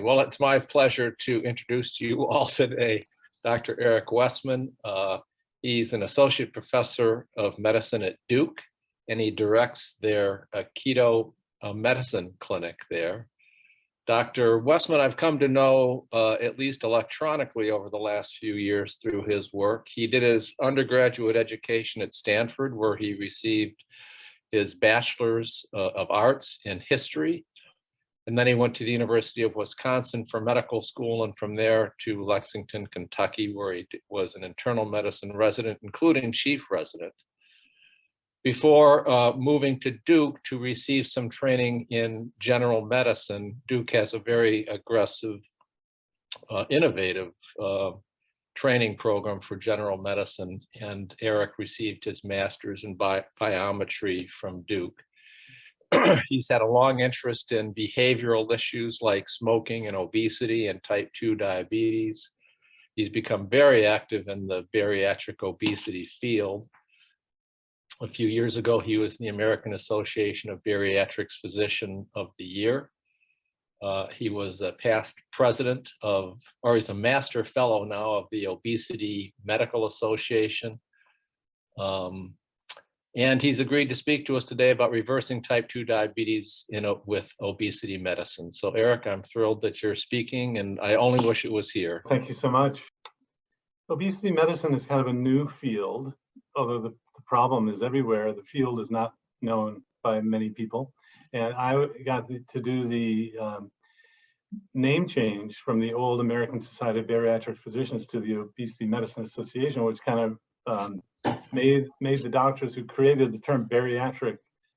Well, it's my pleasure to introduce to you all today Dr. Eric Westman. He's an associate professor of medicine at Duke, and he directs their keto medicine clinic there. Dr. Westman, I've come to know at least electronically over the last few years through his work. He did his undergraduate education at Stanford, where he received his bachelor's of arts in history. And then he went to the University of Wisconsin for medical school, and from there to Lexington, Kentucky, where he was an internal medicine resident, including chief resident, before moving to Duke to receive some training in general medicine. Duke has a very aggressive, innovative training program for general medicine, and Eric received his master's in biometry from Duke. He's had a long interest in behavioral issues like smoking and obesity and type 2 diabetes. He's become very active in the bariatric obesity field. A few years ago, he was the American Association of Bariatrics Physician of the Year. He was a past president of, or he's a master fellow now of the Obesity Medical Association. And he's agreed to speak to us today about reversing type 2 diabetes with obesity medicine. So Eric, I'm thrilled that you're speaking, and I only wish it was here. Thank you so much. Obesity medicine is kind of a new field, although the problem is everywhere. The field is not known by many people. And I got to do the name change from the old American Society of Bariatric Physicians to the Obesity Medicine Association, which kind of made the doctors who created the term bariatric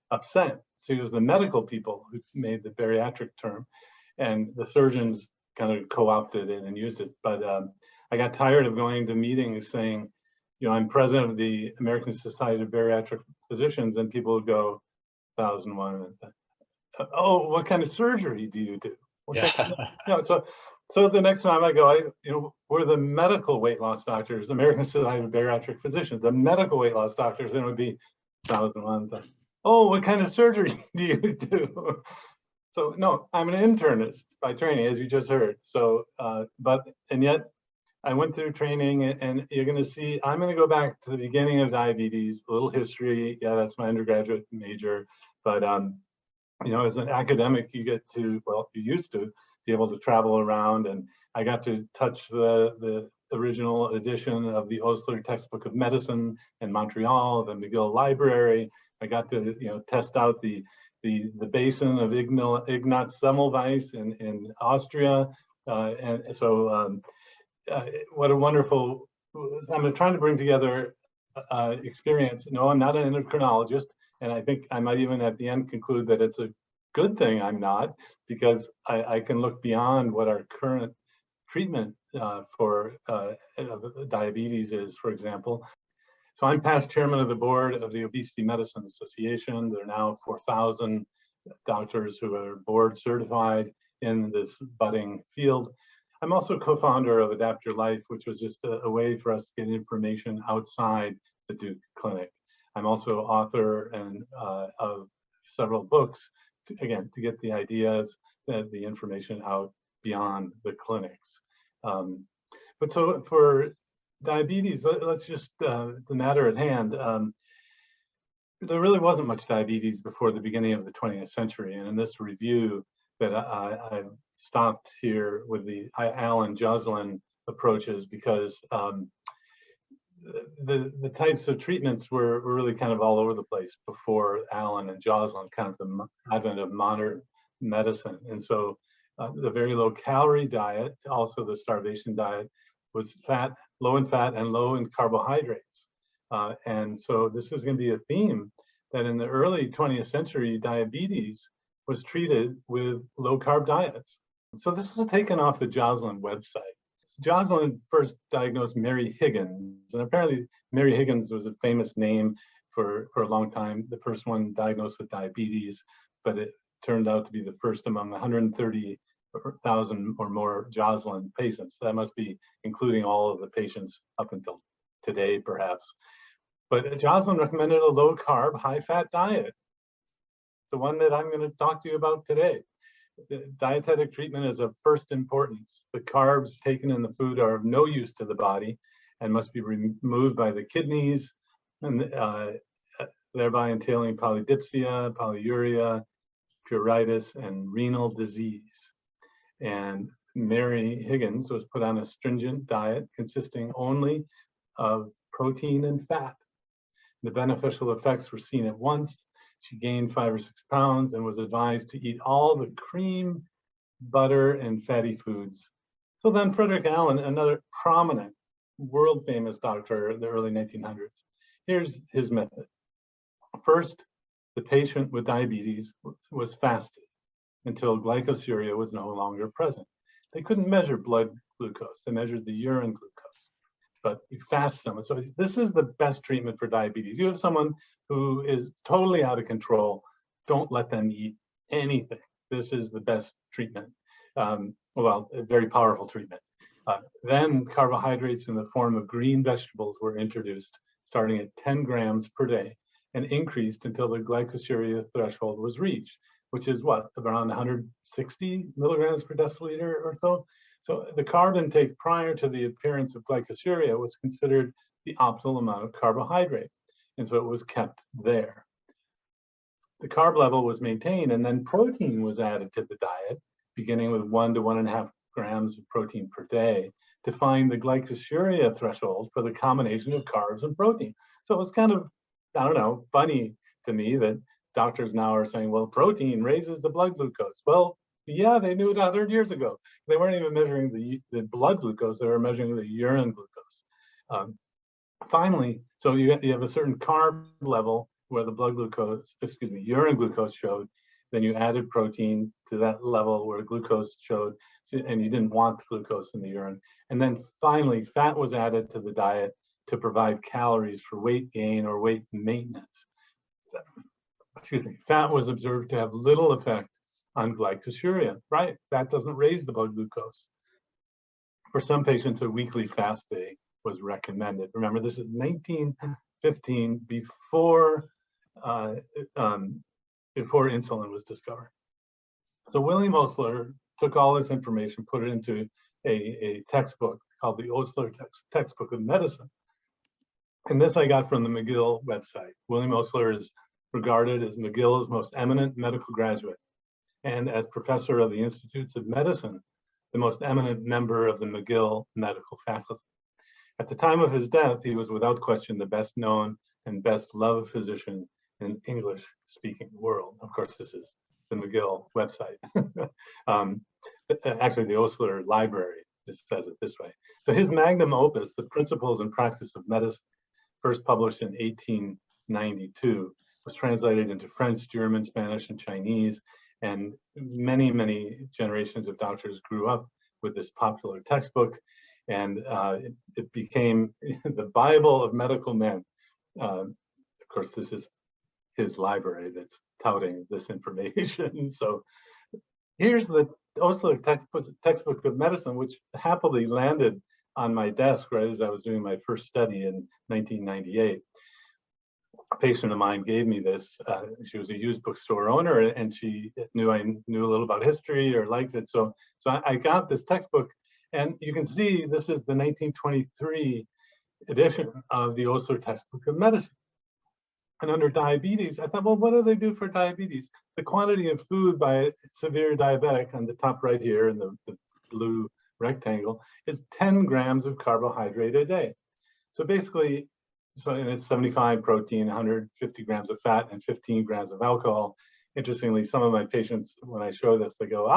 upset. So it was the medical people who made the bariatric term, and the surgeons kind of co-opted it and used it. But I got tired of going to meetings saying, you know, I'm president of the American Society of Bariatric Physicians, and people would go, 1001. Oh, what kind of surgery do you do? So the next time I go, we're the medical weight loss doctors, American Society of Bariatric Physicians, the medical weight loss doctors, and it would be 1001. Oh, what kind of surgery do you do? So no, I'm an internist by training, as you just heard. So, and yet I went through training, and you're going to see, I'm going to go back to the beginning of diabetes, a little history. Yeah, that's my undergraduate major. But, as an academic, you get to, well, you used to be able to travel around, and I got to touch the original edition of the Osler Textbook of Medicine in Montreal, the McGill Library. I got to, test out the basin of Ignaz Semmelweis in Austria. And so what a wonderful, I'm trying to bring together experience. No, I'm not an endocrinologist, and I think I might even at the end conclude that it's a good thing I'm not, because I can look beyond what our current treatment for diabetes is, for example. So I'm past chairman of the board of the Obesity Medicine Association. There are now 4,000 doctors who are board certified in this budding field. I'm also co-founder of Adapt Your Life, which was just a way for us to get information outside the Duke Clinic. I'm also author of several books, to get the ideas, the information out beyond the clinics. But so for diabetes, let's just, the matter at hand, there really wasn't much diabetes before the beginning of the 20th century. And in this review that I stopped here with the Allen Joslin approaches, because the types of treatments were really kind of all over the place before Allen and Joslin, kind of the advent of modern medicine. And so the very low calorie diet, also the starvation diet, was low in fat and low in carbohydrates. And so this is going to be a theme that in the early 20th century, diabetes was treated with low carb diets. So this was taken off the Joslin website. Joslin first diagnosed Mary Higgins, and apparently Mary Higgins was a famous name for a long time, the first one diagnosed with diabetes, but it turned out to be the first among 130,000 or more Joslin patients. That must be including all of the patients up until today, perhaps. But Joslin recommended a low carb, high fat diet, the one that I'm going to talk to you about today. dietetic treatment is of first importance. The carbs taken in the food are of no use to the body and must be removed by the kidneys, and thereby entailing polydipsia, polyuria, pruritus, and renal disease. And Mary Higgins was put on a stringent diet consisting only of protein and fat. The beneficial effects were seen at once. She gained 5 or 6 pounds and was advised to eat all the cream, butter, and fatty foods. So then Frederick Allen, another prominent, world famous doctor in the early 1900s, here's his method. First, the patient with diabetes was fasted until glycosuria was no longer present. They couldn't measure blood glucose, they measured the urine glucose. But you fast someone. So this is the best treatment for diabetes. You have someone who is totally out of control, don't let them eat anything. This is the best treatment. Well, a very powerful treatment. Then carbohydrates in the form of green vegetables were introduced, starting at 10 grams per day and increased until the glycosuria threshold was reached, which is what, around 160 milligrams per deciliter or so? So the carb intake prior to the appearance of glycosuria was considered the optimal amount of carbohydrate, and so it was kept there. The carb level was maintained, and then protein was added to the diet, beginning with 1 to 1.5 grams of protein per day to find the glycosuria threshold for the combination of carbs and protein. So it was kind of, I don't know, funny to me that doctors now are saying, well, protein raises the blood glucose. Well, yeah, they knew it 100 years ago. They weren't even measuring the blood glucose, they were measuring the urine glucose. Finally, so you have a certain carb level where the blood glucose, urine glucose showed, then you added protein to that level where glucose showed, and you didn't want the glucose in the urine. And then finally, fat was added to the diet to provide calories for weight gain or weight maintenance. Fat was observed to have little effect on glycosuria, right? Fat doesn't raise the blood glucose. For some patients, a weekly fast day was recommended. Remember, this is 1915, before insulin was discovered. So William Osler took all this information, put it into a textbook called the Osler Textbook of Medicine. And this I got from the McGill website. William Osler is regarded as McGill's most eminent medical graduate, and as professor of the Institutes of Medicine, the most eminent member of the McGill medical faculty. At the time of his death, he was without question the best known and best loved physician in the English-speaking world. Of course, this is the McGill website. Actually, the Osler Library says it this way. So his magnum opus, The Principles and Practice of Medicine, first published in 1892, was translated into French, German, Spanish, and Chinese, and many, many generations of doctors grew up with this popular textbook, and it became the Bible of medical men. Of course, this is his library that's touting this information. So here's the Osler Textbook of Medicine, which happily landed on my desk right as I was doing my first study in 1998. A patient of mine gave me this. She was a used bookstore owner, and she knew I knew a little about history or liked it. So I got this textbook, and you can see this is the 1923 edition of the Osler Textbook of Medicine. And under diabetes, I thought, well, what do they do for diabetes? The quantity of food by a severe diabetic on the top right here in the blue rectangle is 10 grams of carbohydrate a day. So basically, and it's 75 protein, 150 grams of fat, and 15 grams of alcohol. Interestingly, some of my patients, when I show this, they go,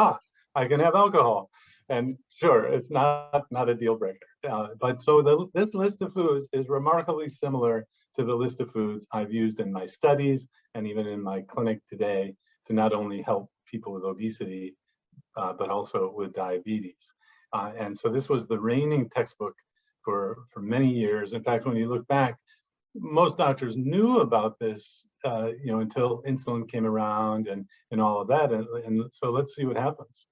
I can have alcohol. And sure, it's not a deal breaker. But so this list of foods is remarkably similar to the list of foods I've used in my studies and even in my clinic today to not only help people with obesity, but also with diabetes. And so this was the reigning textbook for many years. In fact, when you look back, most doctors knew about this, until insulin came around and all of that. And so let's see what happens.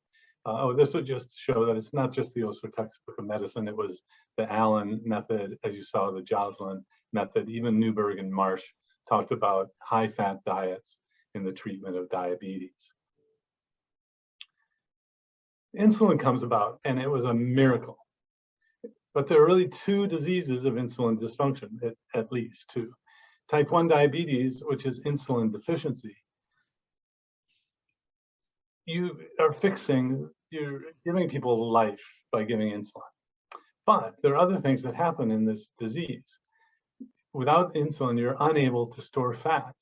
This would just show that it's not just the Osler Textbook of Medicine. It was the Allen method, as you saw, the Joslin method. Even Newberg and Marsh talked about high-fat diets in the treatment of diabetes. insulin comes about, and it was a miracle. But there are really two diseases of insulin dysfunction, at least two. Type 1 diabetes, which is insulin deficiency. You're giving people life by giving insulin. But there are other things that happen in this disease. Without insulin, you're unable to store fat.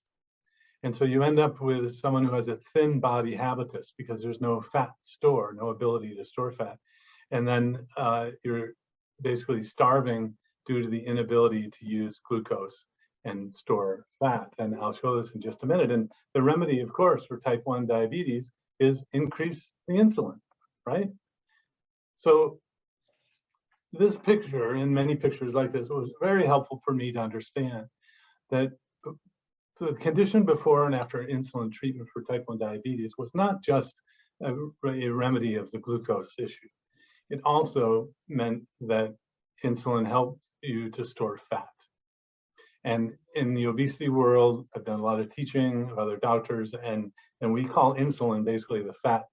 And so you end up with someone who has a thin body habitus because there's no fat store, no ability to store fat. And then you're basically starving due to the inability to use glucose and store fat. And I'll show this in just a minute. And the remedy, of course, for type 1 diabetes is increase the insulin, right? So this picture, and many pictures like this, was very helpful for me to understand that the condition before and after insulin treatment for type 1 diabetes was not just a remedy of the glucose issue. It also meant that insulin helped you to store fat. And in the obesity world, I've done a lot of teaching of other doctors, and we call insulin basically the fat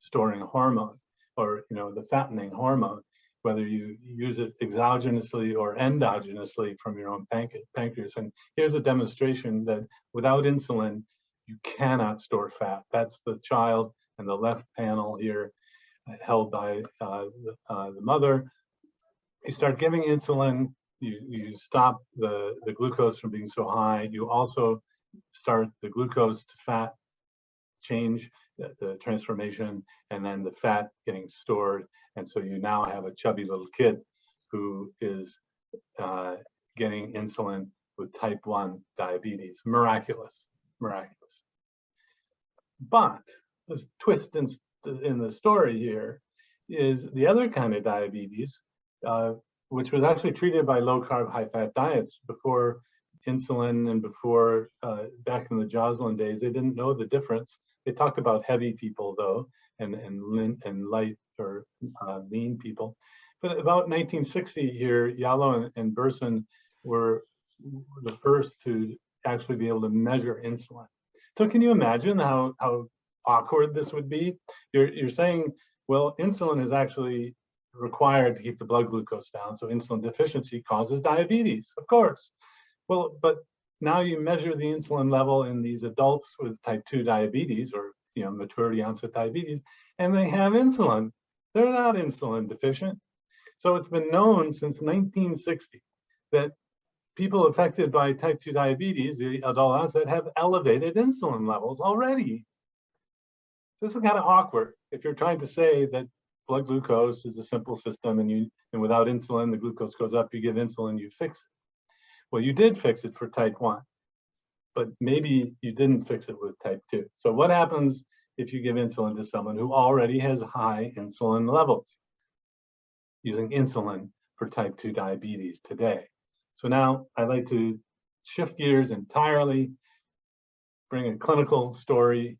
storing hormone, or the fattening hormone, whether you use it exogenously or endogenously from your own pancreas. And here's a demonstration that without insulin, you cannot store fat. That's the child in the left panel here, held by the mother. You start giving insulin, you stop the glucose from being so high. You also start the glucose to fat change, the transformation, and then the fat getting stored. And so you now have a chubby little kid who is getting insulin with type 1 diabetes. Miraculous, miraculous. But this twist in the story here is the other kind of diabetes, which was actually treated by low-carb, high-fat diets before insulin and before, back in the Joslin days. They didn't know the difference. They talked about heavy people, though, and light or lean people. But about 1960 here, Yalow and Burson were the first to actually be able to measure insulin. So can you imagine how awkward this would be? You're saying, well, insulin is actually required to keep the blood glucose down, so insulin deficiency causes diabetes, of course. Well, but now you measure the insulin level in these adults with type 2 diabetes, or maturity onset diabetes, and they have insulin. They're not insulin deficient. So it's been known since 1960 that people affected by type 2 diabetes, the adult onset, have elevated insulin levels already. This is kind of awkward if you're trying to say that blood glucose is a simple system, and without insulin, the glucose goes up, you give insulin, you fix it. Well, you did fix it for type 1, but maybe you didn't fix it with type 2. So what happens if you give insulin to someone who already has high insulin levels using insulin for type 2 diabetes today? So now I'd like to shift gears entirely, bring a clinical story.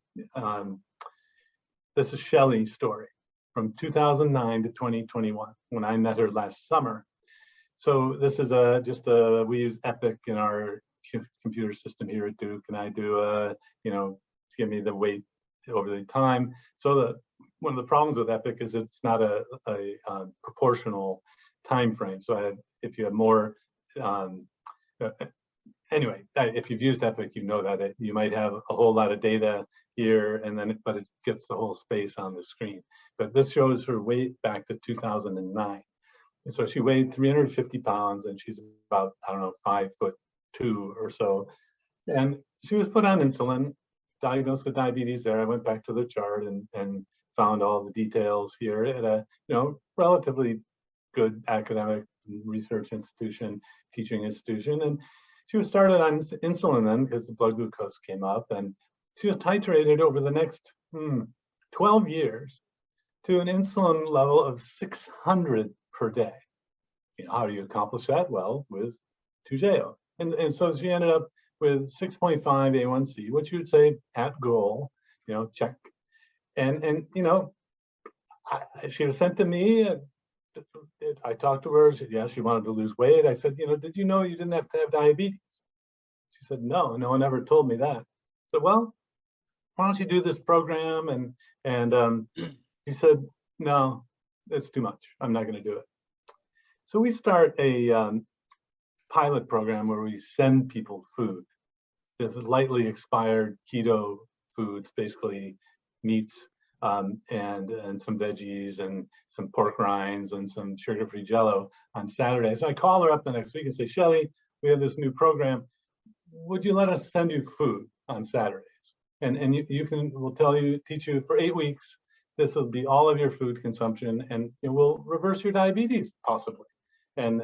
This is Shelley's story from 2009 to 2021, when I met her last summer. So this is we use Epic in our computer system here at Duke, and I do give me the weight over the time. So one of the problems with Epic is it's not a proportional time frame. So if you have more, anyway, if you've used Epic, you know that you might have a whole lot of data here, but it gets the whole space on the screen. But this shows her weight back to 2009. And so she weighed 350 pounds, and she's about, 5'2" or so. And she was put on insulin, diagnosed with diabetes there. I went back to the chart and found all the details here at a relatively good academic research institution, teaching institution. And she was started on insulin then because the blood glucose came up, and she was titrated over the next 12 years to an insulin level of 600 per day. How do you accomplish that? Well, with Toujeo. And so she ended up with 6.5 A1C, which you would say at goal, check. And she was sent to me. I talked to her. She said, yes, she wanted to lose weight. I said, did you know you didn't have to have diabetes? She said, no one ever told me that. I said, well, why don't you do this program? And she said, no, it's too much. I'm not going to do it. So we start a pilot program where we send people food. This is lightly expired keto foods, basically meats and some veggies and some pork rinds and some sugar-free Jello on Saturday. So I call her up the next week and say, Shelly, we have this new program. Would you let us send you food on Saturdays? And we'll teach you for 8 weeks. This will be all of your food consumption, and it will reverse your diabetes possibly. And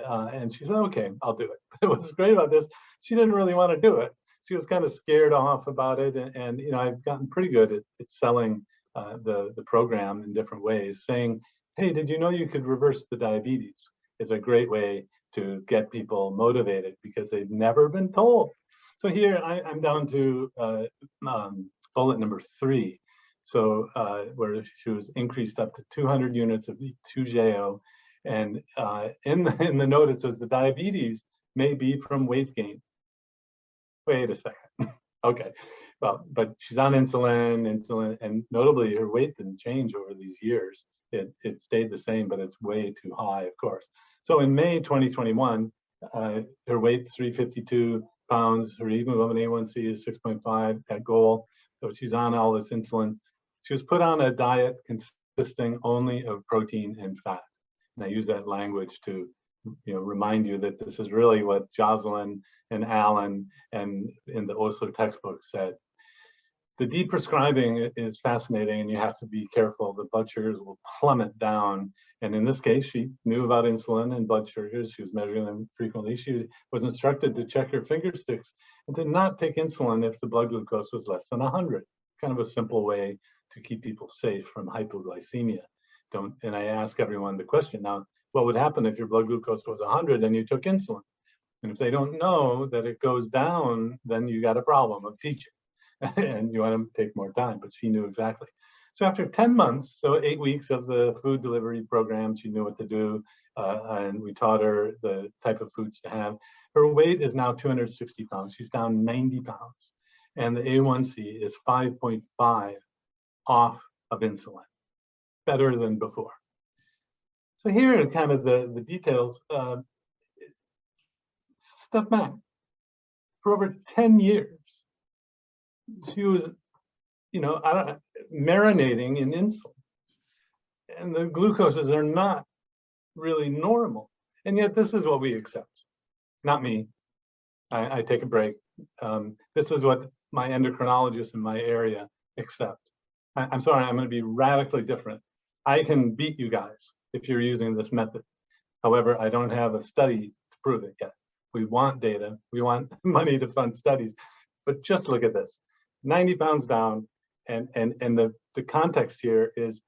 she said, okay, I'll do it. But what's great about this, she didn't really want to do it. She was kind of scared off about it. And I've gotten pretty good at selling the program in different ways, saying, hey, did you know you could reverse the diabetes? It's a great way to get people motivated because they've never been told. So here I'm down to bullet number 3. So where she was increased up to 200 units of the 2JO. And in the note, it says the diabetes may be from weight gain. Wait a second. Okay, well, but she's on insulin, and notably her weight didn't change over these years. It stayed the same, but it's way too high, of course. So in May 2021, her weight's 352 pounds. Her hemoglobin A1C is 6.5 at goal. So she's on all this insulin. She was put on a diet consisting only of protein and fat. And I use that language to remind you that this is really what Jocelyn and Alan and in the Oslo textbook said. The deprescribing is fascinating, and you have to be careful. The blood sugars will plummet down. And in this case, she knew about insulin and blood sugars. She was measuring them frequently. She was instructed to check her finger sticks and to not take insulin if the blood glucose was less than 100. Kind of a simple way to keep people safe from hypoglycemia. And I ask everyone the question now, what would happen if your blood glucose was 100 and you took insulin? And if they don't know that it goes down, then you got a problem of teaching and you want to take more time, but she knew exactly. So after 10 months, so 8 weeks of the food delivery program, she knew what to do. And we taught her the type of foods to have. Her weight is now 260 pounds. She's down 90 pounds. And the A1C is 5.5 off of insulin. Better than before. So here are kind of the details. Step back. For over 10 years, she was, marinating in insulin. And the glucoses are not really normal. And yet this is what we accept. Not me. I take a break. This is what my endocrinologists in my area accept. I'm sorry, I'm going to be radically different. I can beat you guys if you're using this method. However, I don't have a study to prove it yet. We want data. We want money to fund studies. But just look at this. 90 pounds down. And the context here is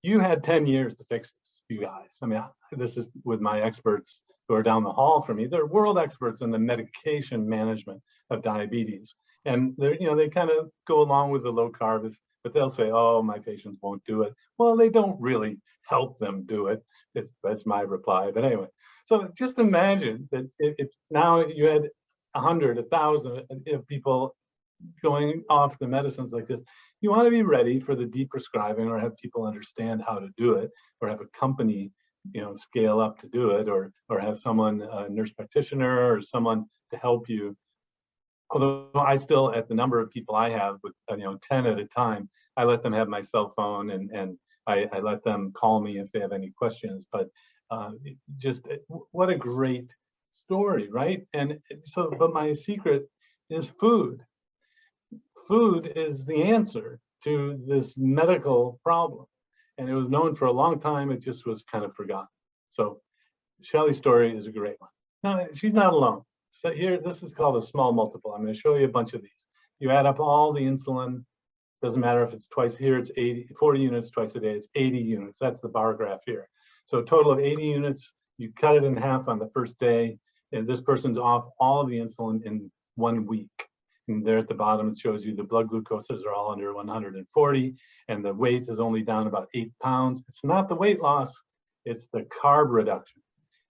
you had 10 years to fix this, you guys. I mean, this is with my experts who are down the hall from me. They're world experts in the medication management of diabetes. And they kind of go along with the low carb, but they'll say, oh, my patients won't do it. Well, they don't really help them do it. That's my reply. But anyway, so just imagine that if now you had 100, 1,000 people going off the medicines like this, you want to be ready for the deprescribing or have people understand how to do it, or have a company scale up to do it, or have someone, a nurse practitioner or someone to help you. Although I still, at the number of people I have with 10 at a time, I let them have my cell phone and I let them call me if they have any questions. But just what a great story, right? And so, but my secret is food. Food is the answer to this medical problem. And it was known for a long time, it just was kind of forgotten. So Shelly's story is a great one. Now, she's not alone. So here, this is called a small multiple. I'm going to show you a bunch of these. You add up all the insulin, doesn't matter if it's twice here, it's 40 units twice a day, it's 80 units. That's the bar graph here. So a total of 80 units, you cut it in half on the first day, and this person's off all of the insulin in 1 week. And there at the bottom, it shows you the blood glucoses are all under 140, and the weight is only down about 8 pounds. It's not the weight loss, it's the carb reduction.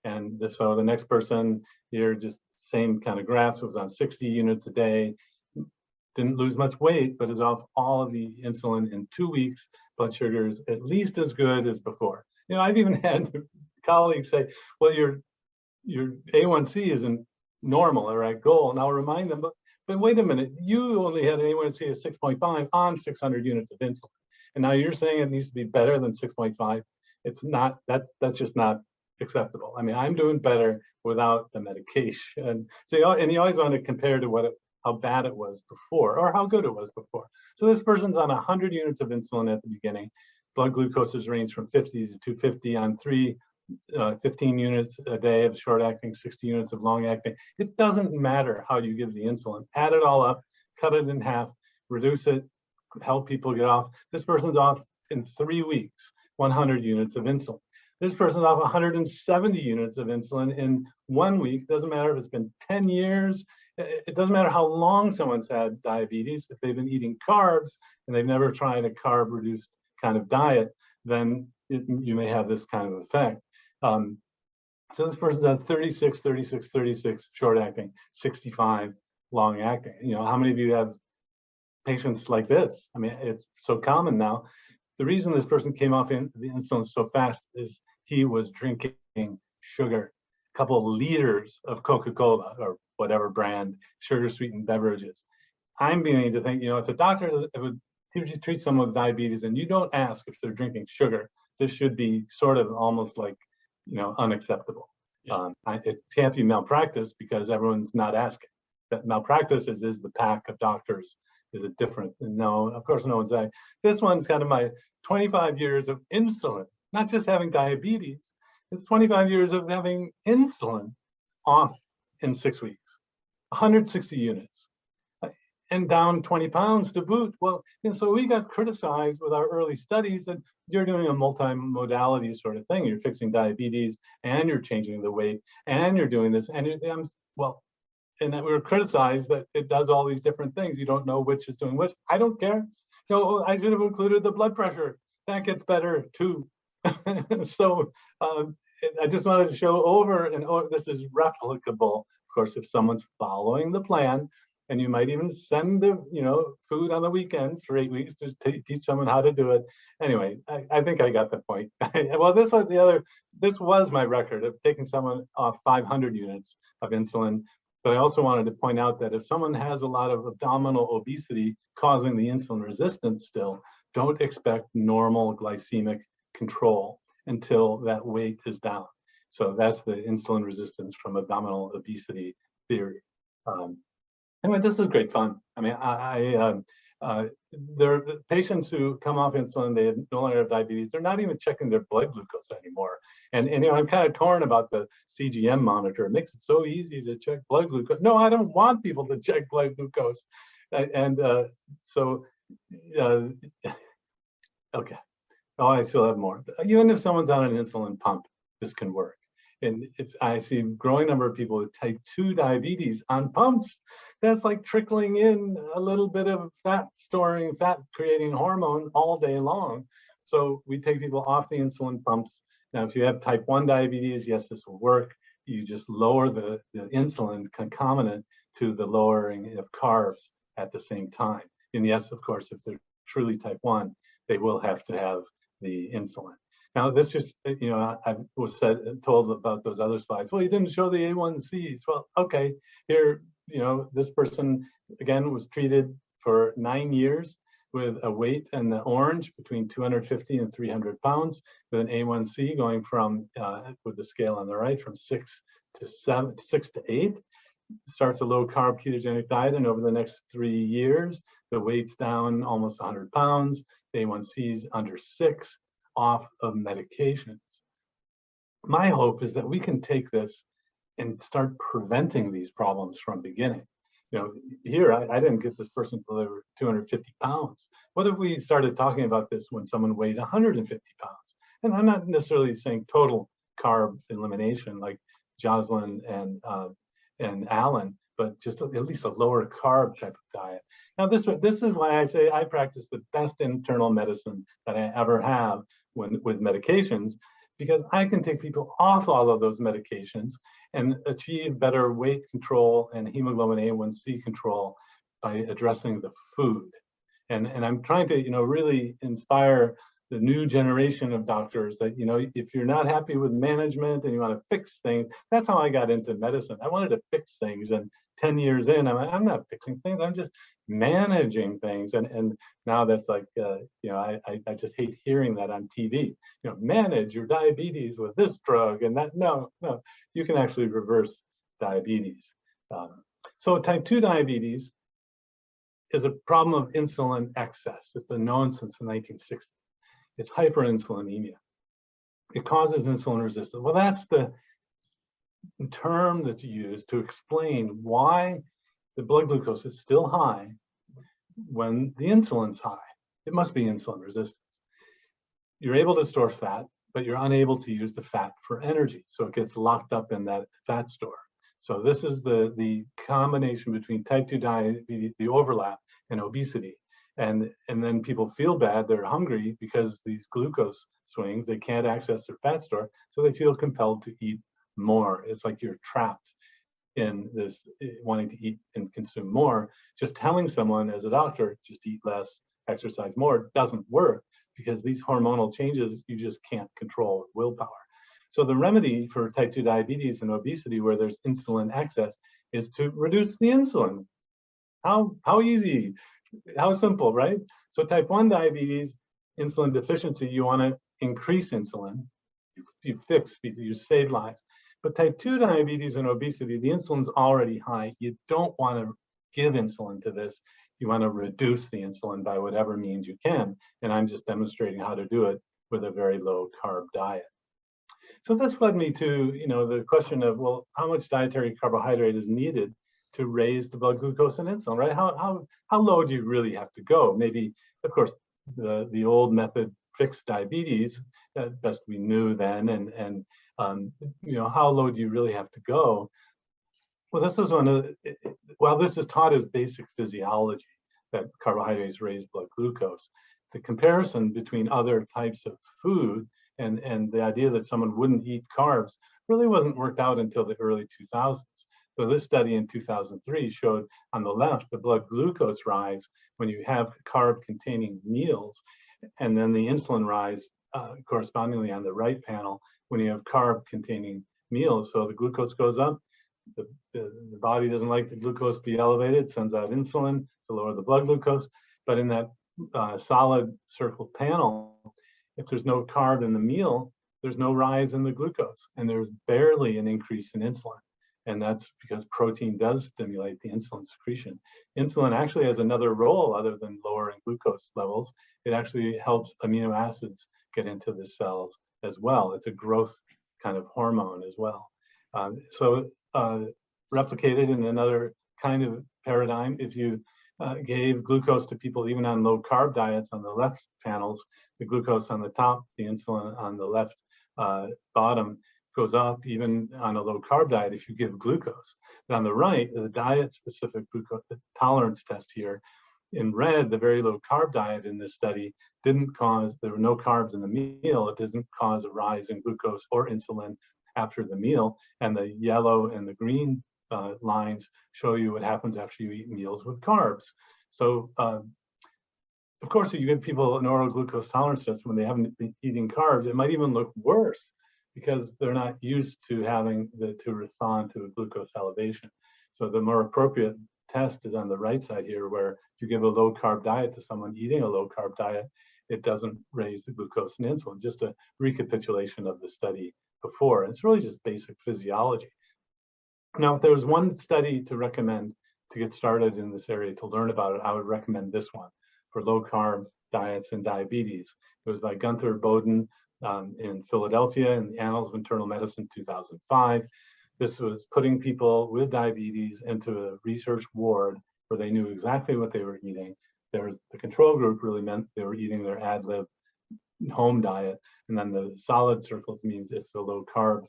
And so the next person here, just same kind of graphs, was on 60 units a day, didn't lose much weight, but is off all of the insulin in 2 weeks. blood sugar is at least as good as before. I've even had colleagues say, well, your A1C isn't normal or at goal. And I'll remind them, but wait a minute, you only had an A1C of 6.5 on 600 units of insulin. And now you're saying it needs to be better than 6.5. It's not, that's just not acceptable. I mean, I'm doing better without the medication. So, and you always want to compare to how bad it was before or how good it was before. So this person's on 100 units of insulin at the beginning. Blood glucoses range from 50 to 250 on 15 units a day of short-acting, 60 units of long-acting. It doesn't matter how you give the insulin. Add it all up, cut it in half, reduce it, help people get off. This person's off in 3 weeks, 100 units of insulin. This person's off 170 units of insulin in 1 week. Doesn't matter if it's been 10 years. It doesn't matter how long someone's had diabetes. If they've been eating carbs and they've never tried a carb-reduced kind of diet, then you may have this kind of effect. So this person's on 36, 36, 36 short-acting, 65 long-acting. How many of you have patients like this? I mean, it's so common now. The reason this person came off the insulin so fast is he was drinking sugar, a couple of liters of Coca-Cola or whatever brand sugar-sweetened beverages. I'm beginning to think, if a doctor treats someone with diabetes and you don't ask if they're drinking sugar, this should be sort of almost like, unacceptable. It can't be malpractice because everyone's not asking. That malpractice is the pack of doctors. Is it different? No, of course no one's saying. This one's kind of my 25 years of insulin, not just having diabetes. It's 25 years of having insulin off in 6 weeks, 160 units, and down 20 pounds to boot. Well, and so we got criticized with our early studies that you're doing a multi-modality sort of thing. You're fixing diabetes and you're changing the weight and you're doing this. And and that we were criticized that it does all these different things. You don't know which is doing which. I don't care. I should have included the blood pressure. That gets better too. So I just wanted to show over and over, this is replicable. Of course, if someone's following the plan, and you might even send the food on the weekends for 8 weeks to teach someone how to do it. Anyway, I think I got the point. Well, this was my record of taking someone off 500 units of insulin. But I also wanted to point out that if someone has a lot of abdominal obesity causing the insulin resistance still, don't expect normal glycemic control until that weight is down. So that's the insulin resistance from abdominal obesity theory. Anyway, this is great fun. I mean, there are patients who come off insulin, they no longer have diabetes, they're not even checking their blood glucose anymore. And I'm kind of torn about the CGM monitor. It makes it so easy to check blood glucose. No, I don't want people to check blood glucose. Okay. Oh, I still have more. Even if someone's on an insulin pump, this can work. And if I see a growing number of people with type 2 diabetes on pumps, that's like trickling in a little bit of fat creating hormone all day long. So we take people off the insulin pumps. Now, if you have type 1 diabetes, yes, this will work. You just lower the insulin concomitant to the lowering of carbs at the same time. And yes, of course, if they're truly type 1, they will have to have the insulin. Now, this just, I was told about those other slides. Well, you didn't show the A1Cs. Well, okay, here, this person, again, was treated for 9 years with a weight in the orange between 250 and 300 pounds, with an A1C going from, with the scale on the right, from 6 to 8. Starts a low-carb ketogenic diet, and over the next 3 years, the weight's down almost 100 pounds, the A1C's under 6, off of medications. My hope is that we can take this and start preventing these problems from beginning. Here, I didn't get this person until they were 250 pounds. What if we started talking about this when someone weighed 150 pounds? And I'm not necessarily saying total carb elimination like Jocelyn and Alan, but just at least a lower carb type of diet. Now, this is why I say I practice the best internal medicine that I ever have with medications, because I can take people off all of those medications and achieve better weight control and hemoglobin A1C control by addressing the food. And I'm trying to, really inspire the new generation of doctors that, if you're not happy with management and you want to fix things, that's how I got into medicine. I wanted to fix things. And 10 years in, I'm not fixing things. I'm just managing things. And now that's like, I just hate hearing that on TV. Manage your diabetes with this drug and that. No, you can actually reverse diabetes. So type 2 diabetes is a problem of insulin excess. It's been known since the 1960s. It's hyperinsulinemia. It causes insulin resistance. Well, that's the term that's used to explain why the blood glucose is still high when the insulin's high. It must be insulin resistance. You're able to store fat, but you're unable to use the fat for energy. So it gets locked up in that fat store. So this is the combination between type 2 diabetes, the overlap, and obesity. And then people feel bad, they're hungry because these glucose swings, they can't access their fat store, so they feel compelled to eat more. It's like you're trapped in this wanting to eat and consume more. Just telling someone as a doctor, just eat less, exercise more, doesn't work because these hormonal changes you just can't control with willpower. So the remedy for type 2 diabetes and obesity where there's insulin excess is to reduce the insulin. How easy, how simple, right? So type 1 diabetes, insulin deficiency, you want to increase insulin. You fix people, you save lives. But type 2 diabetes and obesity, the insulin's already high. You don't want to give insulin to this. You want to reduce the insulin by whatever means you can. And I'm just demonstrating how to do it with a very low carb diet. So this led me to, the question of, well, how much dietary carbohydrate is needed to raise the blood glucose and insulin, right? How low do you really have to go? Maybe, of course, the old method fixed diabetes, best we knew then, and how low do you really have to go? Well, this is while this is taught as basic physiology, that carbohydrates raise blood glucose, the comparison between other types of food and the idea that someone wouldn't eat carbs really wasn't worked out until the early 2000s. So this study in 2003 showed on the left the blood glucose rise when you have carb-containing meals, and then the insulin rise correspondingly on the right panel when you have carb-containing meals. So the glucose goes up, the body doesn't like the glucose to be elevated, sends out insulin to lower the blood glucose, but in that solid circle panel, if there's no carb in the meal, there's no rise in the glucose, and there's barely an increase in insulin. And that's because protein does stimulate the insulin secretion. Insulin actually has another role other than lowering glucose levels. It actually helps amino acids get into the cells as well. It's a growth kind of hormone as well. Replicated in another kind of paradigm, if you gave glucose to people even on low carb diets on the left panels, the glucose on the top, the insulin on the left bottom goes up even on a low carb diet if you give glucose. But on the right, the diet specific glucose tolerance test here, in red, the very low carb diet in this study didn't cause, there were no carbs in the meal, it doesn't cause a rise in glucose or insulin after the meal, and the yellow and the green lines show you what happens after you eat meals with carbs. So of course, if you give people an oral glucose tolerance test when they haven't been eating carbs, it might even look worse because they're not used to having to respond to a glucose elevation. So the more appropriate test is on the right side here, where if you give a low carb diet to someone eating a low carb diet, it doesn't raise the glucose and insulin. Just a recapitulation of the study before. It's really just basic physiology. Now, if there was one study to recommend to get started in this area to learn about it, I would recommend this one for low carb diets and diabetes. It was by Gunther Boden in Philadelphia in the Annals of Internal Medicine, 2005. This was putting people with diabetes into a research ward where they knew exactly what they were eating. The control group really meant they were eating their ad lib home diet, and then the solid circles means it's the low carb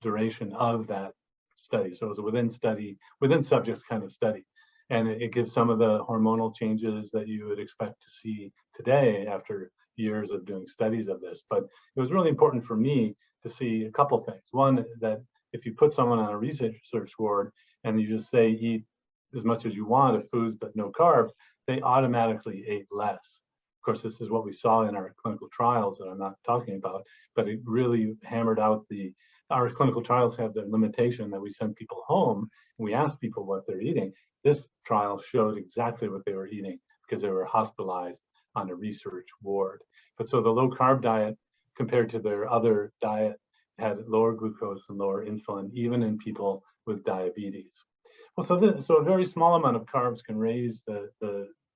duration of that study. So it was a within subjects kind of study. And it gives some of the hormonal changes that you would expect to see today after years of doing studies of this. But it was really important for me to see a couple things. One, that if you put someone on a research ward and you just say eat as much as you want of foods but no carbs, they automatically ate less. Of course, this is what we saw in our clinical trials that I'm not talking about, but it really hammered out our clinical trials have the limitation that we send people home and we ask people what they're eating. This trial showed exactly what they were eating because they were hospitalized on a research ward. But so the low carb diet compared to their other diet had lower glucose and lower insulin, even in people with diabetes. Well, so a very small amount of carbs can raise the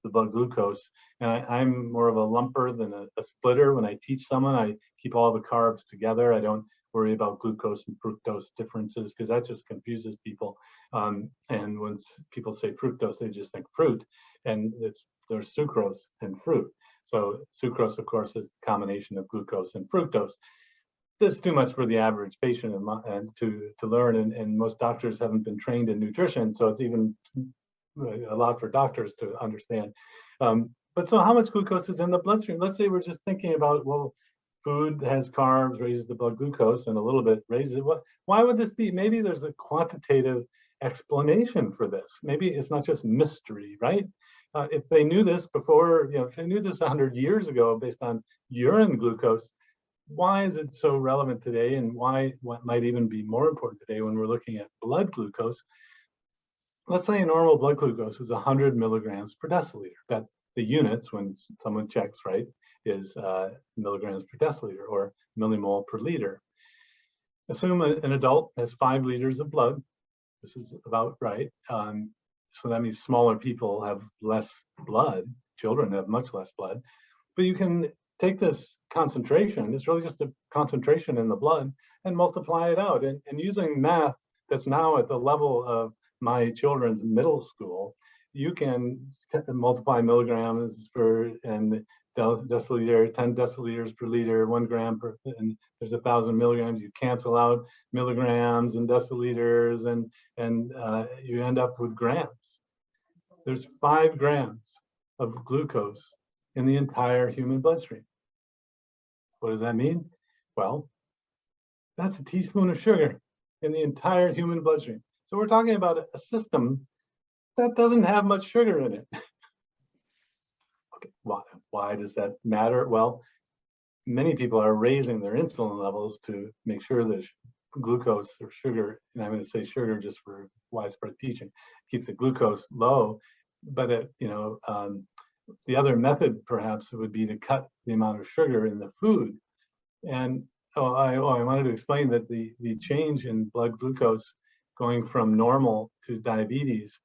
blood glucose. And I'm more of a lumper than a splitter. When I teach someone, I keep all the carbs together. I don't worry about glucose and fructose differences because that just confuses people. And when people say fructose, they just think fruit, and there's sucrose and fruit. So sucrose, of course, is a combination of glucose and fructose. That's too much for the average patient and to learn, and most doctors haven't been trained in nutrition, so it's even a lot for doctors to understand. But so how much glucose is in the bloodstream? Let's say we're just thinking about, well, food has carbs, raises the blood glucose, and a little bit raises it. Why would this be? Maybe there's a quantitative explanation for this. Maybe it's not just mystery, right? If they knew this before, if they knew this 100 years ago based on urine glucose, why is it so relevant today, and what might even be more important today when we're looking at blood glucose? Let's say normal blood glucose is 100 milligrams per deciliter. That's the units when someone checks, right, is milligrams per deciliter or millimole per liter. Assume an adult has 5 liters of blood. This is about right. So that means smaller people have less blood. Children have much less blood. But you can take this concentration, it's really just a concentration in the blood, and multiply it out. And using math that's now at the level of my children's middle school, you can multiply milligrams and deciliter, 10 deciliters per liter, 1 gram per, and there's 1,000 milligrams. You cancel out milligrams and deciliters, and you end up with grams. There's 5 grams of glucose in the entire human bloodstream. What does that mean? Well, that's a teaspoon of sugar in the entire human bloodstream. So we're talking about a system that doesn't have much sugar in it. Okay, why does that matter? Well, many people are raising their insulin levels to make sure that glucose or sugar, and I'm going to say sugar just for widespread teaching, keeps the glucose low. But the other method perhaps would be to cut the amount of sugar in the food. And I wanted to explain that the change in blood glucose going from normal to diabetes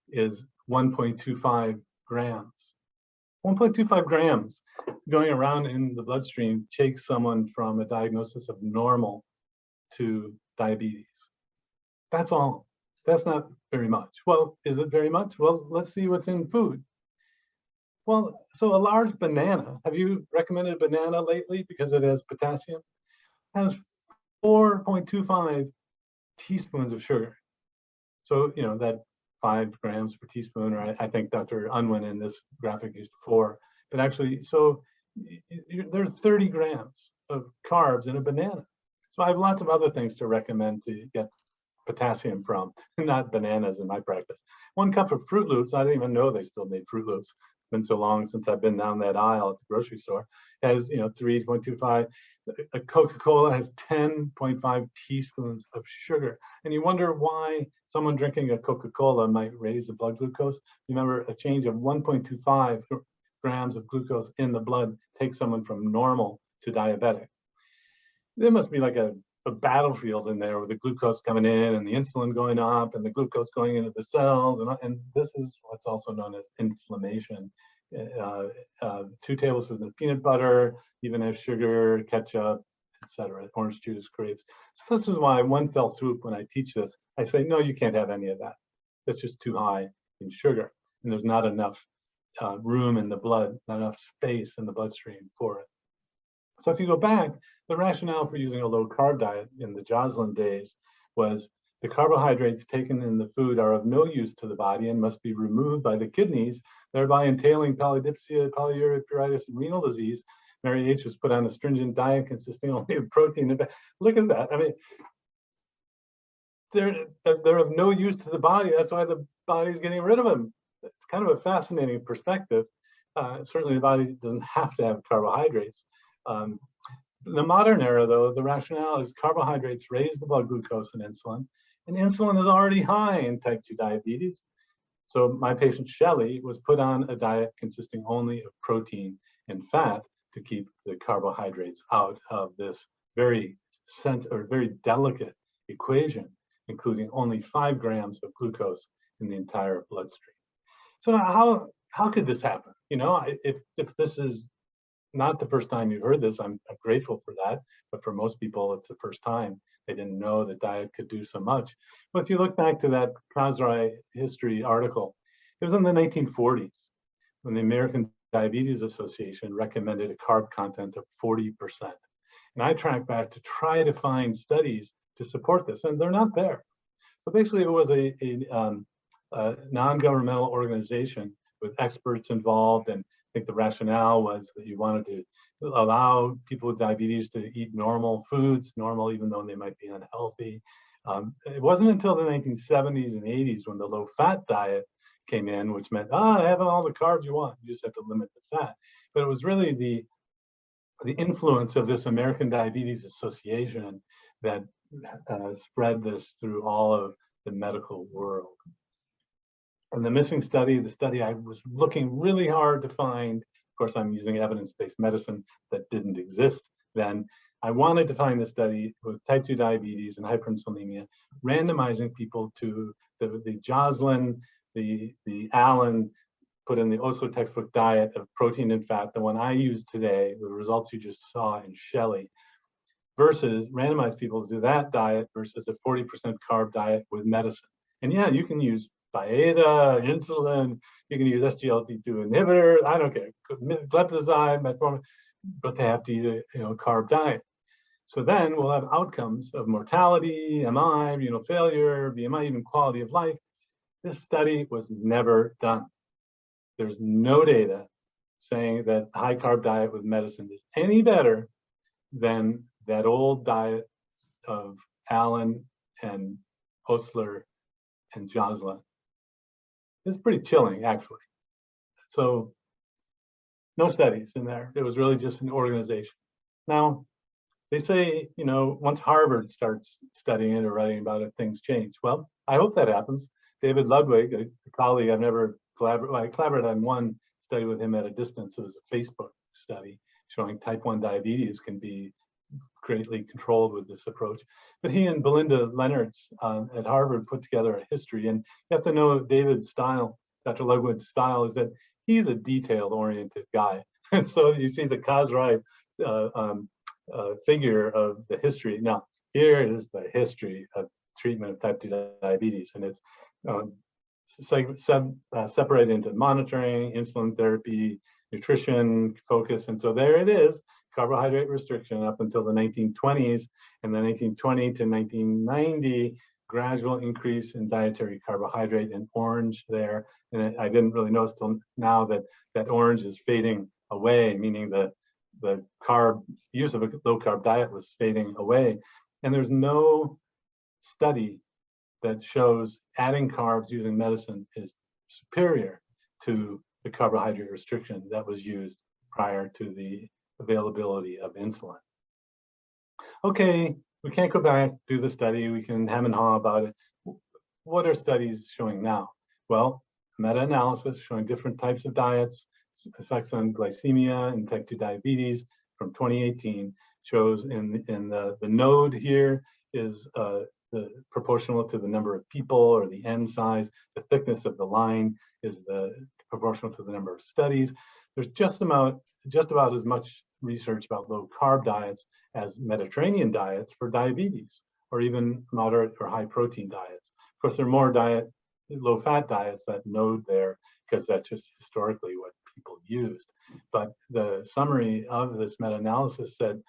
is 1.25 grams. 1.25 grams going around in the bloodstream takes someone from a diagnosis of normal to diabetes. That's all. That's not very much. Well, is it very much? Well, let's see what's in food. Well, so a large banana, have you recommended banana lately because it has potassium? Has 4.25 teaspoons of sugar. So, that 5 grams per teaspoon, or I think Dr. Unwin in this graphic used 4, but actually, so there are 30 grams of carbs in a banana. So I have lots of other things to recommend to get potassium from, not bananas in my practice. 1 cup of Fruit Loops, I didn't even know they still made Fruit Loops. It's been so long since I've been down that aisle at the grocery store. Has 3.25. A Coca-Cola has 10.5 teaspoons of sugar. And you wonder why someone drinking a Coca-Cola might raise the blood glucose. Remember, a change of 1.25 grams of glucose in the blood takes someone from normal to diabetic. There must be like a battlefield in there with the glucose coming in and the insulin going up and the glucose going into the cells. And this is what's also known as inflammation. 2 tablespoons of peanut butter, even has sugar, ketchup, etc., orange juice, grapes. So this is why one fell swoop when I teach this, I say, no, you can't have any of that. That's just too high in sugar. And there's not enough room in the blood, not enough space in the bloodstream for it. So if you go back, the rationale for using a low carb diet in the Joslin days was the carbohydrates taken in the food are of no use to the body and must be removed by the kidneys, thereby entailing polydipsia, polyuria, pruritus, and renal disease. Mary H. was put on a stringent diet consisting only of protein. Look at that. I mean, they're of no use to the body. That's why the body's getting rid of them. it's kind of a fascinating perspective. Certainly the body doesn't have to have carbohydrates. In the modern era, though, the rationale is carbohydrates raise the blood glucose and insulin is already high in type 2 diabetes. So my patient Shelley was put on a diet consisting only of protein and fat to keep the carbohydrates out of this very delicate equation, including only 5 grams of glucose in the entire bloodstream. So how could this happen? You know, if this is not the first time you've heard this, I'm grateful for that. But for most people, it's the first time. They didn't know that diet could do so much. But if you look back to that Kazrai history article, it was in the 1940s when the American Diabetes Association recommended a carb content of 40%. And I tracked back to try to find studies to support this, and they're not there. So basically, it was a non-governmental organization with experts involved, and I think the rationale was that you wanted to allow people with diabetes to eat normal foods, normal even though they might be unhealthy. It wasn't until the 1970s and 80s when the low-fat diet came in, which meant, have all the carbs you want, you just have to limit the fat. But it was really the influence of this American Diabetes Association that spread this through all of the medical world. And the missing study, the study I was looking really hard to find, of course, I'm using evidence-based medicine that didn't exist then. I wanted to find the study with type 2 diabetes and hyperinsulinemia, randomizing people to the Joslin, the Allen, put in the Oslo textbook diet of protein and fat, the one I use today, the results you just saw in Shelley, versus randomize people to that diet versus a 40% carb diet with medicine. And yeah, you can use Byetta, insulin, you can use SGLT2 inhibitor, I don't care, glipizide, metformin, but they have to eat a carb diet. So then we'll have outcomes of mortality, MI, renal failure, BMI, even quality of life. This study was never done. There's no data saying that high carb diet with medicine is any better than that old diet of Allen and Osler and Joslin. It's pretty chilling, actually. So no studies in there. It was really just an organization. Now, they say, once Harvard starts studying it or writing about it, things change. Well, I hope that happens. David Ludwig, a colleague I've never collaborated, I collaborated on one study with him at a distance. It was a Facebook study showing type 1 diabetes can be greatly controlled with this approach. But he and Belinda Leonards at Harvard put together a history. And you have to know David's style, Dr. Ludwig's style, is that he's a detail-oriented guy. And so you see the Kazrai figure of the history. Now, here is the history of treatment of type 2 diabetes. And it's separated into monitoring, insulin therapy, nutrition, focus. And so there it is, carbohydrate restriction up until the 1920s, and then 1920 to 1990, gradual increase in dietary carbohydrate in orange there. And I didn't really notice till now that orange is fading away, meaning the use of a low carb diet was fading away. And there's no study that shows adding carbs using medicine is superior to the carbohydrate restriction that was used prior to the availability of insulin. Okay, we can't go back, do the study, we can hem and haw about it. What are studies showing now? Well, meta-analysis showing different types of diets, effects on glycemia and type 2 diabetes from 2018 shows in the node here is the proportional to the number of people or the n size. The thickness of the line is the proportional to the number of studies. There's just about as much research about low carb diets as Mediterranean diets for diabetes, or even moderate or high protein diets. Of course, there are more low fat diets that node there because that's just historically what people used. But the summary of this meta-analysis said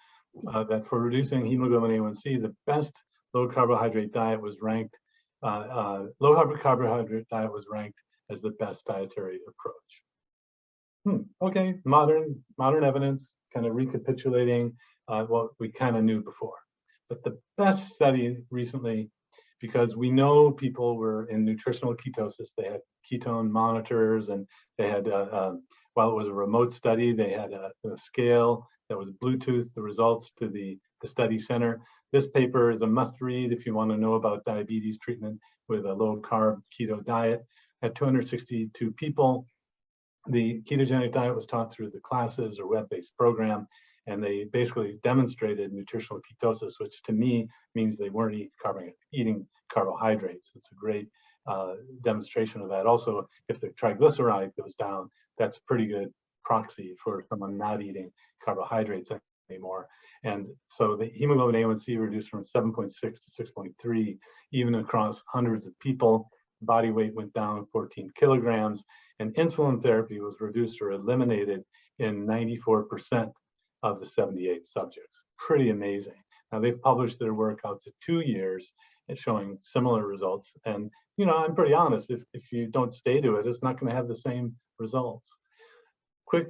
that for reducing hemoglobin A1C, the best low carbohydrate diet was ranked, low carbohydrate diet was ranked as the best dietary approach. Okay, modern evidence, kind of recapitulating what we kind of knew before. But the best study recently because we know people were in nutritional ketosis. They had ketone monitors, and they had, while it was a remote study, they had a scale that was Bluetooth the results to the study center. This paper is a must read if you want to know about diabetes treatment with a low carb keto diet. At 262 people, the ketogenic diet was taught through the classes or web-based program, and they basically demonstrated nutritional ketosis, which to me means they weren't eating carbohydrates. It's a great demonstration of that. Also, if the triglyceride goes down, that's a pretty good proxy for someone not eating carbohydrates anymore. And so the hemoglobin A1C reduced from 7.6 to 6.3, even across hundreds of people. Body weight went down 14 kilograms, and insulin therapy was reduced or eliminated in 94% of the 78 subjects. Pretty amazing. Now, they've published their work out to 2 years and showing similar results. And, you know, I'm pretty honest, if you don't stay to it, it's not going to have the same results. Quick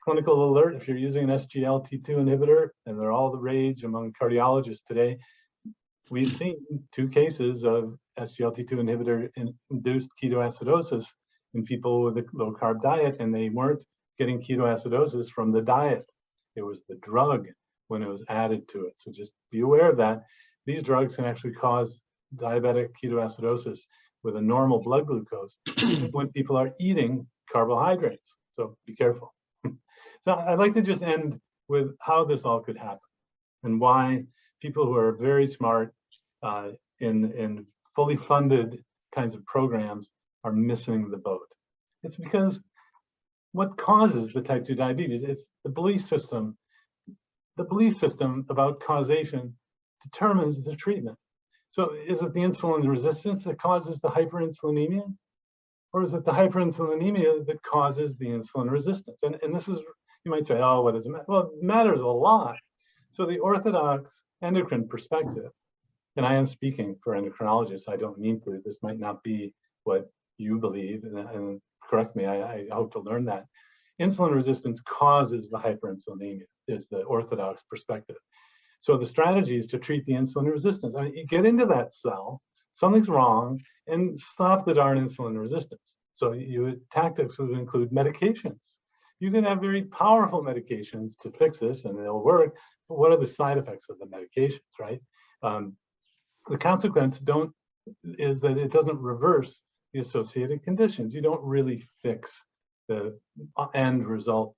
clinical alert, if you're using an SGLT2 inhibitor, and they're all the rage among cardiologists today, we've seen 2 cases of SGLT2 inhibitor-induced ketoacidosis in people with a low-carb diet, and they weren't getting ketoacidosis from the diet. It was the drug when it was added to it. So just be aware of that. These drugs can actually cause diabetic ketoacidosis with a normal blood glucose when people are eating carbohydrates. So be careful. So I'd like to just end with how this all could happen and why people who are very smart in fully funded kinds of programs are missing the boat. It's because what causes the type 2 diabetes? It's the belief system. The belief system about causation determines the treatment. So is it the insulin resistance that causes the hyperinsulinemia? Or is it the hyperinsulinemia that causes the insulin resistance? And this is, you might say, oh, what does it matter? Well, it matters a lot. So the orthodox endocrine perspective, and I am speaking for endocrinologists, I don't mean to, this might not be what you believe, and correct me, I hope to learn that. Insulin resistance causes the hyperinsulinemia, is the orthodox perspective. So the strategy is to treat the insulin resistance. I mean, you get into that cell, something's wrong, and stop the darn insulin resistance. So tactics would include medications. You can have very powerful medications to fix this, and they'll work, but what are the side effects of the medications, right? The consequence is that it doesn't reverse the associated conditions. You don't really fix the end result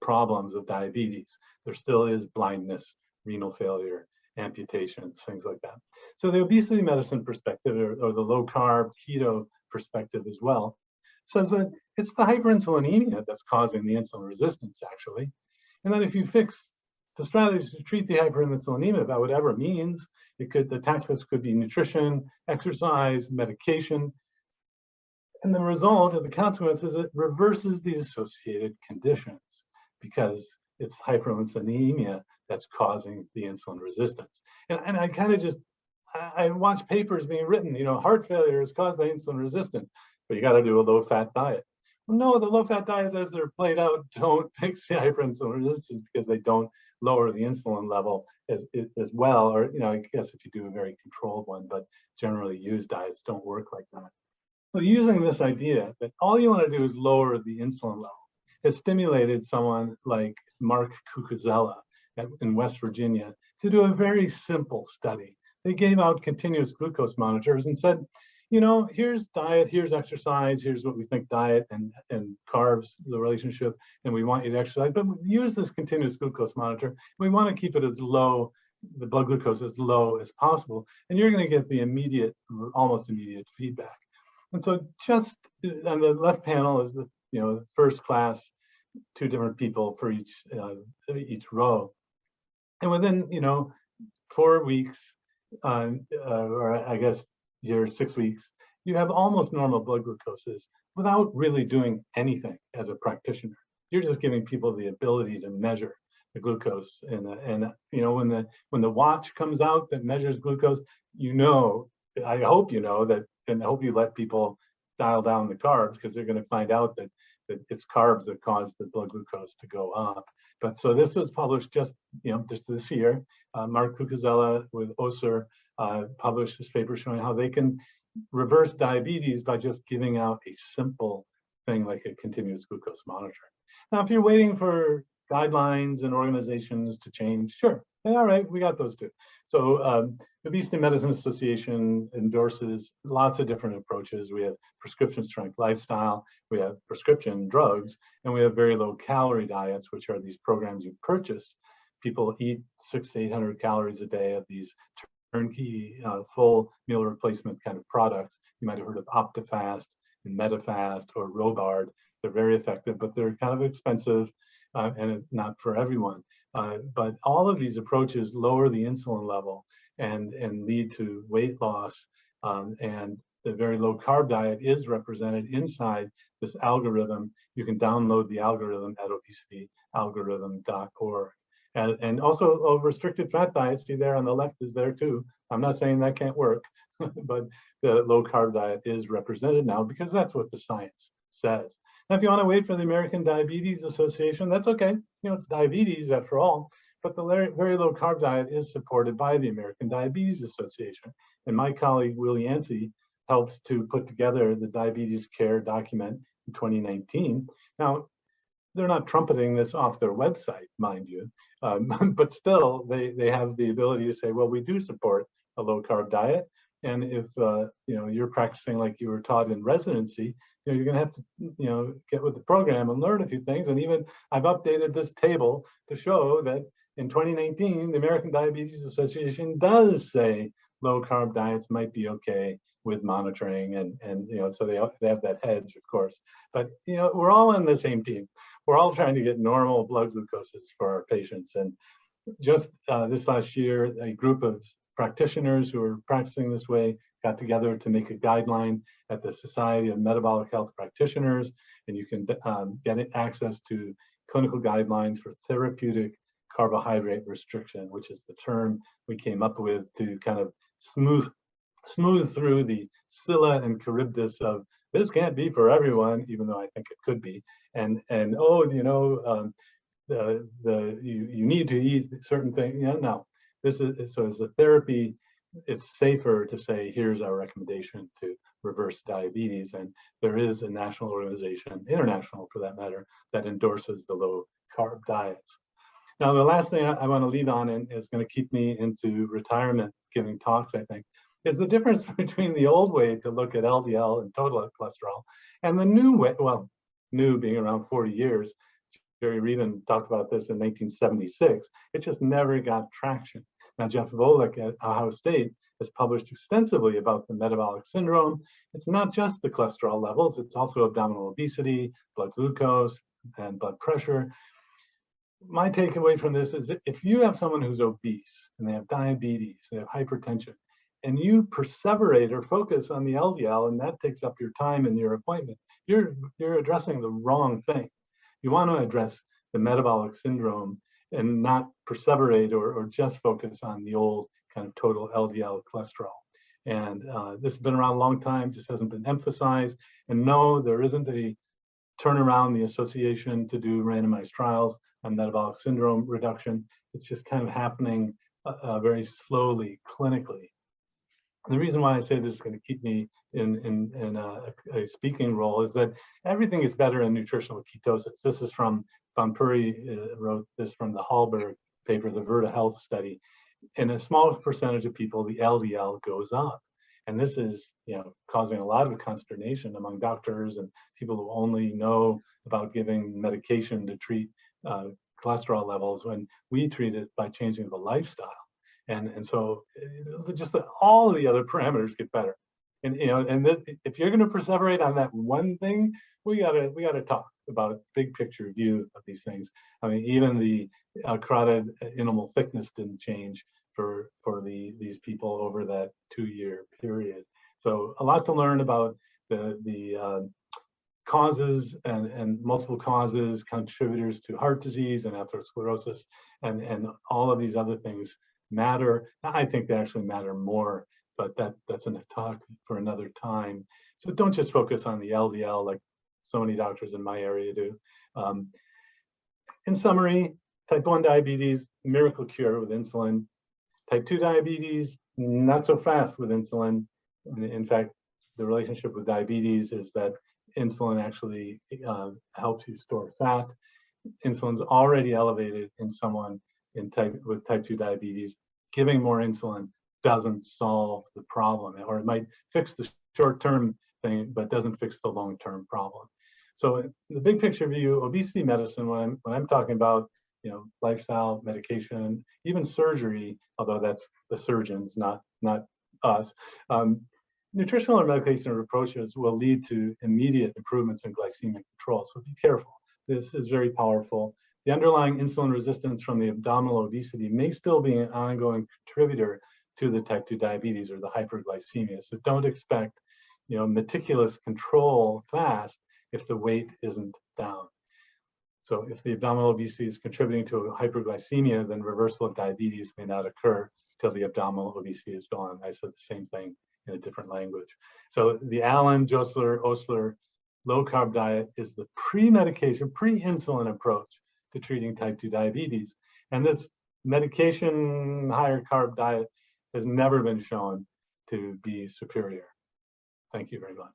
problems of diabetes. There still is blindness, renal failure, amputations, things like that. So the obesity medicine perspective, or the low carb keto perspective as well, says that it's the hyperinsulinemia that's causing the insulin resistance, actually. And that if you fix the strategies to treat the hyperinsulinemia, by whatever means, the tactics could be nutrition, exercise, medication. And the result of the consequence is it reverses the associated conditions because it's hyperinsulinemia that's causing the insulin resistance. And I kind of just, I watch papers being written, you know, heart failure is caused by insulin resistance, but you got to do a low-fat diet. Well, no, the low-fat diets as they're played out don't fix the hyperinsulin resistance because they don't lower the insulin level as well, or, you know, I guess if you do a very controlled one, but generally used diets don't work like that. So using this idea that all you want to do is lower the insulin level has stimulated someone like Mark Cucuzzella in West Virginia to do a very simple study. They gave out continuous glucose monitors and said, you know, here's diet, here's exercise, here's what we think diet and carbs, the relationship, and we want you to exercise, but we use this continuous glucose monitor. We want to keep it as low, the blood glucose as low as possible, and you're going to get the immediate, almost immediate feedback. And so just on the left panel is the, you know, first class, 2 different people for each row. And within, you know, 4 weeks, or I guess here 6 weeks, you have almost normal blood glucoses without really doing anything as a practitioner. You're just giving people the ability to measure the glucose, and you know, when the watch comes out that measures glucose, you know, I hope you know that, and I hope you let people dial down the carbs, because they're going to find out that it's carbs that cause the blood glucose to go up. But so this was published just, you know, just this year. Mark Cucuzzella with Oser published this paper showing how they can reverse diabetes by just giving out a simple thing like a continuous glucose monitor. Now, if you're waiting for guidelines and organizations to change, sure, all right, we got those too. So Obesity Medicine Association endorses lots of different approaches. We have prescription strength lifestyle, we have prescription drugs, and we have very low calorie diets, which are these programs you purchase. People eat 600 to 800 calories a day of these turnkey full meal replacement kind of products. You might have heard of OptiFast and MetaFast or Robard. They're very effective, but they're kind of expensive and not for everyone. But all of these approaches lower the insulin level and lead to weight loss. And the very low carb diet is represented inside this algorithm. You can download the algorithm at obesityalgorithm.org. And also restricted fat diet, see there on the left is there too. I'm not saying that can't work, but the low carb diet is represented now because that's what the science says. Now, if you want to wait for the American Diabetes Association, that's okay. You know, it's diabetes after all, but the very low carb diet is supported by the American Diabetes Association. And my colleague, Will Yancey, helped to put together the Diabetes Care document in 2019. Now, they're not trumpeting this off their website, mind you, but still they have the ability to say, well, we do support a low carb diet. And if you're practicing like you were taught in residency, you're going to have to get with the program and learn a few things. And even I've updated this table to show that in 2019, the American Diabetes Association does say low carb diets might be okay with monitoring, and so they have that hedge, of course. But we're all on the same team. We're all trying to get normal blood glucoses for our patients. And just this last year, a group of practitioners who are practicing this way got together to make a guideline at the Society of Metabolic Health Practitioners, and you can get access to clinical guidelines for therapeutic carbohydrate restriction, which is the term we came up with to kind of smooth through the Scylla and Charybdis of this can't be for everyone, even though I think it could be, and you need to eat certain things. No, this is so as a therapy. It's safer to say here's our recommendation to reverse diabetes, and there is a national organization, international for that matter, that endorses the low carb diets. Now, the last thing I want to lead on, and is going to keep me into retirement giving talks, I think, is the difference between the old way to look at LDL and total cholesterol and the new way, well, new being around 40 years. Jerry Reven talked about this in 1976. It just never got traction. Now, Jeff Volek at Ohio State has published extensively about the metabolic syndrome. It's not just the cholesterol levels, it's also abdominal obesity, blood glucose, and blood pressure. My takeaway from this is that if you have someone who's obese and they have diabetes, they have hypertension, and you perseverate or focus on the LDL, and that takes up your time in your appointment, you're addressing the wrong thing. You want to address the metabolic syndrome and not perseverate or just focus on the old kind of total LDL cholesterol. And this has been around a long time, just hasn't been emphasized. And no, there isn't a turnaround the association to do randomized trials on metabolic syndrome reduction. It's just kind of happening very slowly clinically. And the reason why I say this is going to keep me in a speaking role is that everything is better in nutritional ketosis. This is from Van Puri, wrote this from the Hallberg paper, the Verta Health study. In a small percentage of people, the LDL goes up. And this is causing a lot of consternation among doctors and people who only know about giving medication to treat cholesterol levels, when we treat it by changing the lifestyle. And so just all the other parameters get better. And if you're going to perseverate on that one thing, we gotta talk about big picture view of these things. I mean, even the carotid intimal thickness didn't change for these people over that 2-year period. So a lot to learn about the causes and multiple causes, contributors to heart disease and atherosclerosis, and all of these other things matter. I think they actually matter more, but that's a talk for another time. So don't just focus on the LDL like so many doctors in my area do. In summary, type 1 diabetes, miracle cure with insulin. Type 2 diabetes, not so fast with insulin. In fact, the relationship with diabetes is that insulin actually helps you store fat. Insulin's already elevated in someone with type 2 diabetes. Giving more insulin doesn't solve the problem, or it might fix the short-term thing, but doesn't fix the long-term problem. So in the big picture view, obesity medicine, when I'm talking about, lifestyle, medication, even surgery, although that's the surgeons, not us, nutritional or medication approaches will lead to immediate improvements in glycemic control. So be careful. This is very powerful. The underlying insulin resistance from the abdominal obesity may still be an ongoing contributor to the type 2 diabetes or the hyperglycemia. So don't expect, meticulous control fast if the weight isn't down. So if the abdominal obesity is contributing to hyperglycemia, then reversal of diabetes may not occur till the abdominal obesity is gone. I said the same thing in a different language. So the Allen, Josler, Osler low-carb diet is the pre-medication, pre-insulin approach to treating type 2 diabetes. And this medication, higher carb diet has never been shown to be superior. Thank you very much.